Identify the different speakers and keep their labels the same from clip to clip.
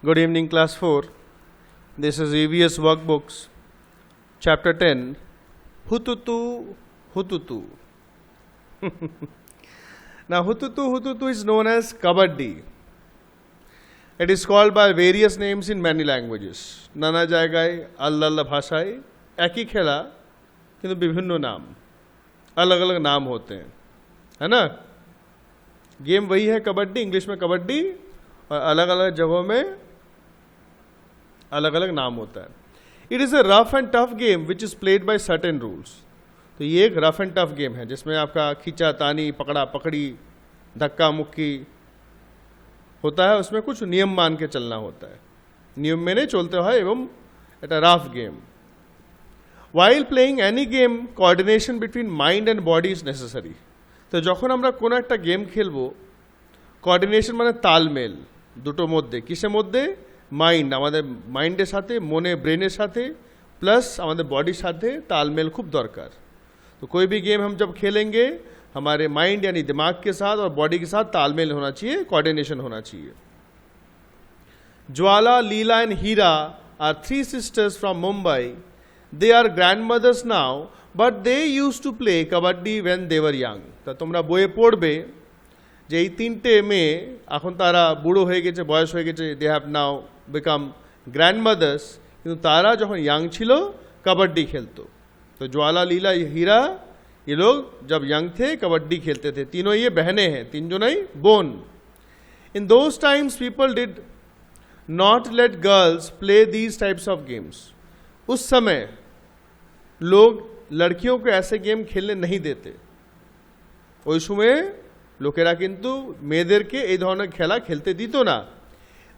Speaker 1: Good evening, class 4. This is EVS workbooks, chapter 10, Hututu, Hututu. Now, Hututu is known as Kabaddi. It is called by various names in many languages. Nana jaygaye, alla bhashaye, एक ही खेला किंतु विभिन्न नाम, अलग अलग नाम होते हैं, है ना? गेम वही है कबड्डी, इंग्लिश में कबड्डी, और अलग अलग जगहों में अलग अलग नाम होता है. It is a rough and tough game which is played by certain rules. तो ये एक रफ एंड टफ गेम है जिसमें आपका खींचा तानी, पकड़ा पकड़ी, धक्का मुक्की होता है. उसमें कुछ नियम मान के चलना होता है, नियम में नहीं चलते हुए एवं it a rough game. While playing any game, coordination between mind and body is necessary. তো যখন আমরা কোনো একটা গেম খেলবো, কোঅর্ডিনেশন মানে তালমেল দুটোর মধ্যে. কিসের মধ্যে? মাইন্ড, আমাদের মাইন্ডের সাথে, মনে ব্রেনের সাথে, प्लस আমাদের বডির সাথে तालमेल खूब दरकार. तो कोई भी गेम हम जब खेलेंगे हमारे माइंड यानी दिमाग के साथ और बॉडी के साथ तालमेल होना चाहिए, कोऑर्डिनेशन होना चाहिए. Jwala, Leela and Heera are 3 sisters from Mumbai. They are grandmothers now, but they used to play kabaddi when they were young. তা তোমরা বইয়ে পড়বে যে এই তিনটে মেয়ে এখন তারা বুড়ো হয়ে গেছে, বয়স হয়ে গেছে, they have now become grandmothers, কিন্তু তারা যখন ইয়াং ছিল कबड्डी खेलतो. तो ज्वाला, लीला, हीरा ये लोग जब यंग थे कबड्डी खेलते थे. तीनों ये बहनें हैं, तीन जो नहीं bone. In those times people did not let girls play these types of games. उस समय लोग लड़कियों को ऐसे गेम खेलने नहीं देते. ওই সময়ে লোকেরা কিন্তু মেয়েদেরকে এই ধরনের খেলা খেলতে দিত না.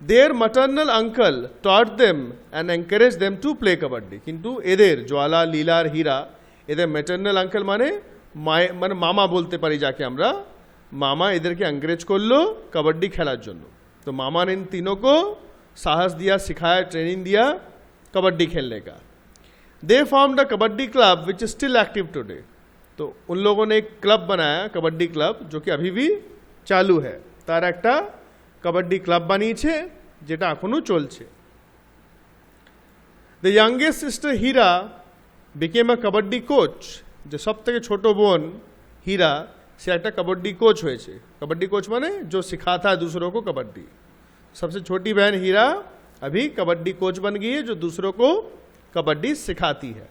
Speaker 1: Their maternal uncle taught them and encouraged them to play kabaddi. কিন্তু এদের জ্বালা, লীলা আর হীরা, এদের ম্যাটার্নাল আঙ্কেল মানে মামা বলতে পারি যাকে আমরা, मामा এদেরকে এনকারেজ করলো कबड्डी খেলার জন্য. तो मामा ने इन तीनों को साहस दिया, सिखाया, ट्रेनिंग दिया कबड्डी खेलने का. They form the kabaddi club which is still active today. तो उन लोगों ने एक क्लब बनाया, कबड्डी क्लब, जो कि अभी भी चालू है. तार একটা कबड्डी क्लब বানিয়েছে যেটা এখনো চলছে. The youngest sister Hira became a kabaddi coach. जो सब থেকে ছোট বোন हीरा সে একটা कबड्डी कोच হয়েছে. कबड्डी कोच माने जो सिखाता है दूसरों को कबड्डी. सबसे छोटी बहन हीरा अभी कबड्डी कोच बन गई है जो दूसरों को कबड्डी सिखाती है.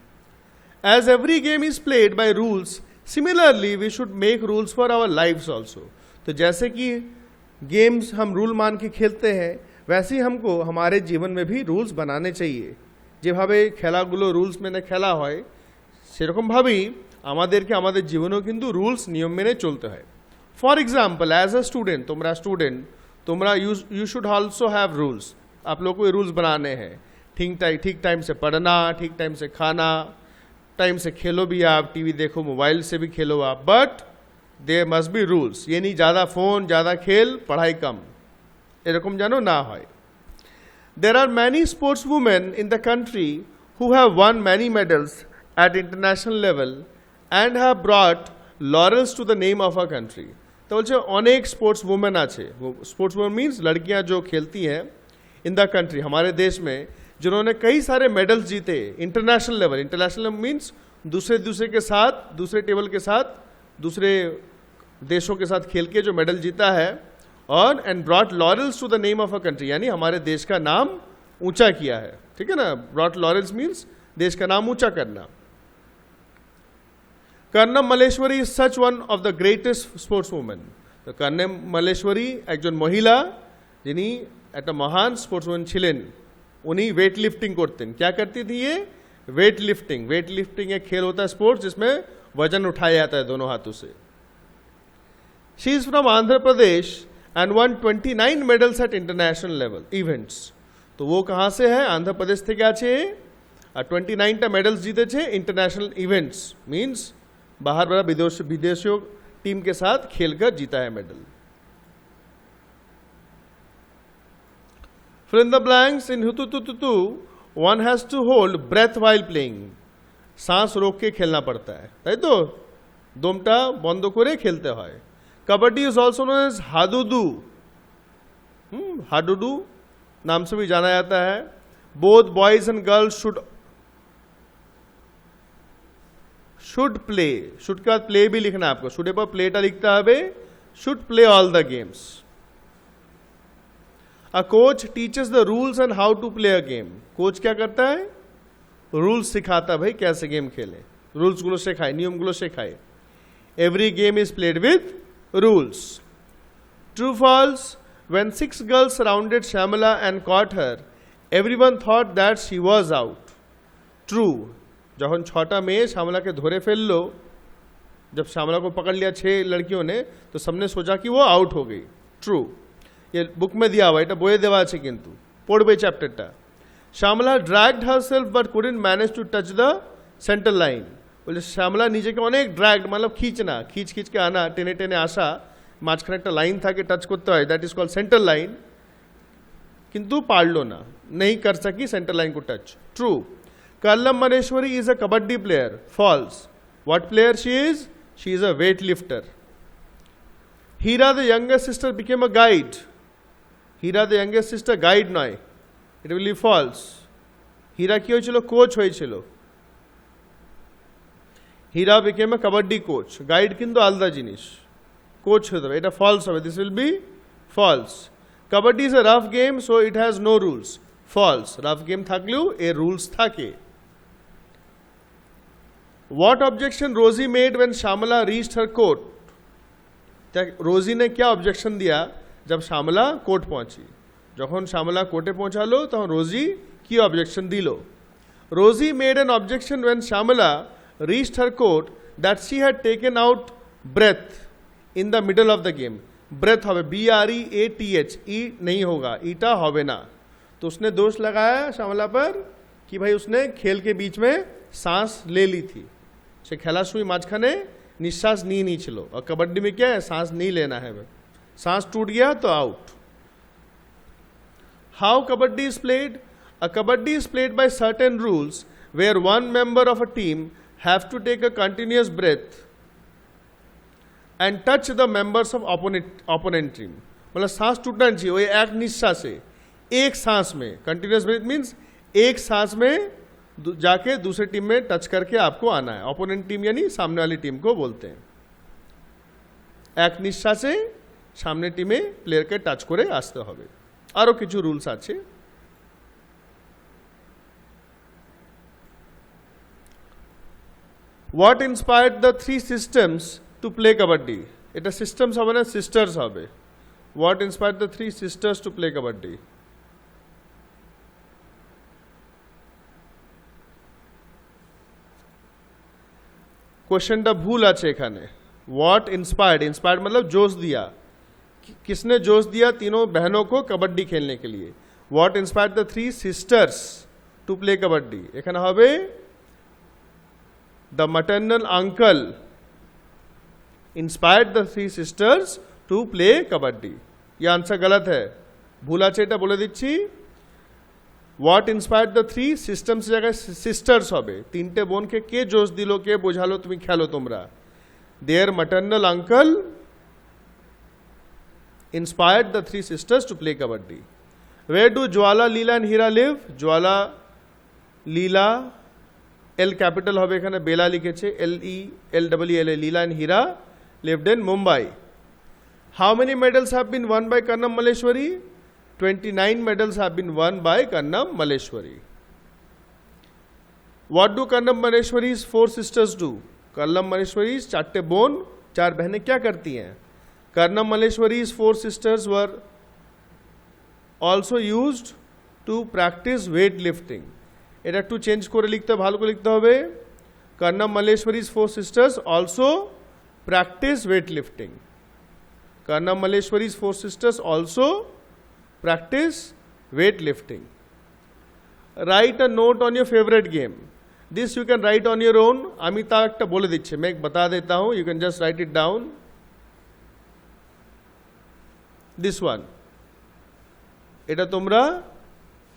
Speaker 1: As every game is played by rules, similarly we should make rules for our lives also. तो जैसे कि गेम्स हम रूल मान के खेलते हैं, वैसे ही हमको हमारे जीवन में भी रूल्स बनाने चाहिए. যেভাবে খেলাগুলো রুলস মেনে খেলা হয় সেরকমভাবেই আমাদেরকে আমাদের জীবনেও কিন্তু রুলস নিয়ম মেনে চলতে হয়. For example, as a student, তোমরা स्टूडेंट, তোমরা you should also have rules. आप लोगों को रूल्स बनाने हैं. ठीक टाइम से पढ़ना, ठीक टाइम से खाना, टाइम से खेलो भी आप, टीवी देखो, मोबाइल से भी खेलो आप, but there must be rules. ये नहीं ज़्यादा फ़ोन, ज़्यादा खेल, पढ़ाई कम, এরকম যেন না হয়. There are many sports women in the country who have won many medals at international level and have brought laurels to the name of our country. तो बोलছে অনেক स्पोर्ट्स वुमेन আছে. स्पोर्ट्स वुमेन मीन्स लड़कियां जो खेलती हैं in the country, हमारे देश में, जिन्होंने कई सारे मेडल्स जीते international level. International level means दूसरे के साथ, दूसरे टेबल के साथ, दूसरे देशों के साथ खेल के जो मेडल जीता है, और and brought laurels to the name of a country, यानी हमारे देश का नाम ऊंचा किया है. ठीक है ना? ब्रॉट लॉरेल्स मीन्स देश का नाम ऊंचा करना. Karnam Malleswari is such one of the greatest sports women. तो कर्णम मलेश्वरी একজন মহিলা যিনি একটা महान स्पोर्ट्स वुमेन छिलेन. उन्हीं वेट लिफ्टिंग करतें. क्या करती थी ये? Weight lifting. वेट लिफ्टिंग एक खेल होता है, स्पोर्ट्स, जिसमें वजन उठाया जाता है दोनों हाथों से. She is from Andhra Pradesh and one 29 medals at international level events. तो वो कहाँ से है? आंध्र प्रदेश থেকে আছে, আর 29টা मेडल्स जीते इंटरनेशनल इवेंट्स मीन्स बाहर बड़ा विदेशियों टीम के साथ खेलकर जीता है medal. Fill in the blanks. In Hututu, one has to hold breath while playing. सांस रोक के खेलना पड़ता है, ताई तो দমটা বন্ধ করে খেলতে হয়. Kabaddi is also known as हाडुडू. हाडुडू नाम से भी जाना जाता है. Both boys and girls should play. Should के बाद प्ले भी लिखना है आपको. शुड पर प्लेटा लिखता है, should play all the games. A coach teaches the rules and how to play a game. Coach क्या करता है? रूल्स सिखाता है भाई कैसे गेम खेले. रूल्स गुलो सिखाए, नियम गुलो सिखाए. Every game is played with rules. True false. When 6 girls surrounded Shyamala and caught her, everyone thought that she was out. True. जब 6टा में श्यामला के धोरे फेल लो, जब श्यामला को पकड़ लिया 6 लड़कियों ने, तो सबने सोचा कि वो आउट हो गई. ट्रू. ये बुक में दिया हुआ, এটা বইয়ে দেওয়া আছে কিন্তু পড়বে চ্যাপ্টারটা. শ্যামলা dragged herself but couldn't manage to touch the center line. বলে শ্যামলা নিজেকে অনেক dragged, मतलब खींचना, खींच के आना, टेने टेने आशा, মাঝখানে একটা লাইন থাকে টাচ করতে হয়, that is called centre line, কিন্তু পারলো না, नहीं कर सकी सेंटर लाइन को touch. True. Kallam Maneshwari is a kabaddi player. False. What player she is a weight lifter. Hira the youngest sister became a guide. Hira the youngest sister guide নয়, এটা উইল বি ফলস. হীরা কি হয়েছিল? কোচ হয়েছিল. Hira became a kabaddi coach. Guide কিন্তু আলাদা জিনিস, coach হতে হবে, এটা ফলস হবে. This will be false. Kabaddi is a rough game, so it has no rules. False. Rough game থাকলেও এর রুলস থাকে. What objection Rosie made when Shyamala reached her court. Rosie ने क्या ऑब्जेक्शन दिया जब श्यामला कोर्ट पहुंची. যখন শ্যামলা কোর্টে পৌঁছালো তখন রোজি কি অবজেকশন দিল. Rosie made an objection when Shyamala reached her court that she had taken out breath in the middle of the game. Breath হবে BREATH, ई नहीं होगा, ईटा হবে না. तो उसने दोष लगाया श्यामला पर कि भाई उसने खेल के बीच में सांस ले ली थी. সে খেলার সময় মাঝখানে নিঃশ্বাস নিয়ে নিয়েছিল. और कबड्डी में क्या है, सांस नहीं लेना है. सांस टूट गया तो out. How kabaddi is played? A kabaddi is played by certain rules where one member of a team have to take a continuous breath and touch the members of opponent team. मतलब सांस टूटना चाहिए, वो एक निश्वास से, एक सांस में. कंटिन्यूस ब्रेथ मीन्स एक सांस में जाके दूसरे टीम में टच करके आपको आना है. ऑपोनेंट टीम यानी सामने वाली टीम को बोलते हैं. एक निश्वासे सामने टीमे प्लेयर के टच करे आसते होबे. আরও কিছু রুলস আছে. What inspired the 3 systems to play kabaddi. এটা সিস্টেমস হবে না, সিস্টার্স হবে. What inspired the 3 sisters to play kabaddi. কোশ্চেনটা ভুল আছে এখানে. হোয়াট ইন্সপায়ার্ড, ইন্সপায়ার্ড मतलब जोश दिया. किसने जोश दिया तीनों बहनों को कबड्डी खेलने के लिए. What inspired the 3 sisters to play kabaddi. এখানে হবে the maternal uncle inspired the 3 sisters to play kabaddi. ये आंसर गलत है, ভুল আছে, এটা বলে দিচ্ছি. व्हाट इंस्पायर्ड द 3 सिस्टम्स জায়গায় সিস্টার্স হবে. তিনটে বোনকে কে জোশ দিল, কে বোঝালো তুমি খেলো তোমরা. Their maternal uncle inspired the 3 sisters to play kabaddi. Where do Jwala, Leela and Hira live? Jwala, Leela, L capital hobe ekhane Bela likheche, LELLA, Leela and Hira lived in Mumbai. How many medals have been won by Kannam Malleshwari? 29 medals have been won by Kannam Malleshwari. What do Kannam Malleshwari's 4 sisters do? Kannam Malleshwari's 4 bone, 4 बहनें क्या करती हैं? Kannam Malleshwari's 4 sisters were also used to practice weight lifting. এটা একটু change করে লিখতে, ভালো করে লিখতে হবে. Kannam Malleshwari's 4 sisters also practice weight lifting. Kannam Malleshwari's 4 sisters also practice weight lifting. Write a note on your favorite game. This you can write on your own. আমি তা একটা বলে দিচ্ছি, मैं बता देता हूँ. You can just write it down. This one, এটা তোমরা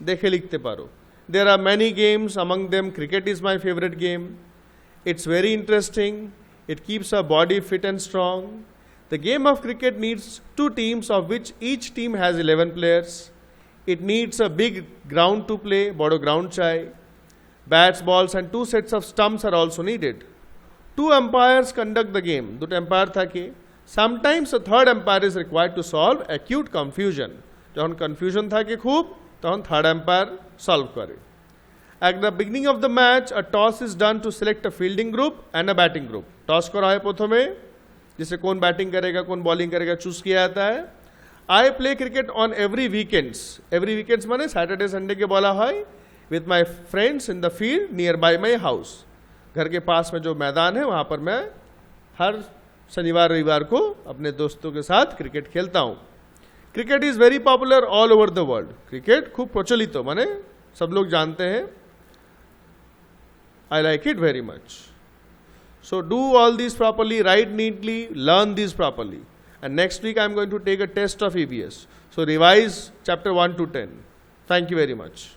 Speaker 1: দেখে লিখতে পারো. There are many games, among them cricket is my favorite game. It's very interesting. It keeps our body fit and strong. The game of cricket needs 2 teams of which each team has 11 players. It needs a big ground to play, বড় ground চাই. Bats, balls and 2 sets of stumps are also needed. 2 umpires conduct the game. দুটো empire থাকে. Sometimes a third umpire is required to solve acute confusion. যখন confusion থাকে খুব, তখন third empire solve করে. At the beginning of the match, a toss is done to select a fielding group and a batting group. Toss करा है प्रथमे, जिसे कौन बैटिंग करेगा कौन बॉलिंग करेगा चूज किया जाता है. I play cricket on every weekends. Every weekends माने सैटरडे संडे के बोला है. With my friends in the field nearby my house. घर के पास में जो मैदान है वहाँ पर मैं हर शनिवार रविवार को अपने दोस्तों के साथ क्रिकेट खेलता हूँ. Cricket is very popular all over the world. Cricket खूब प्रचलित हो माने सब लोग जानते हैं. I like it very much. So do all these properly, write neatly, learn these properly. And next week I am going to take a test of EVS. So revise chapter 1 to 10. Thank you very much.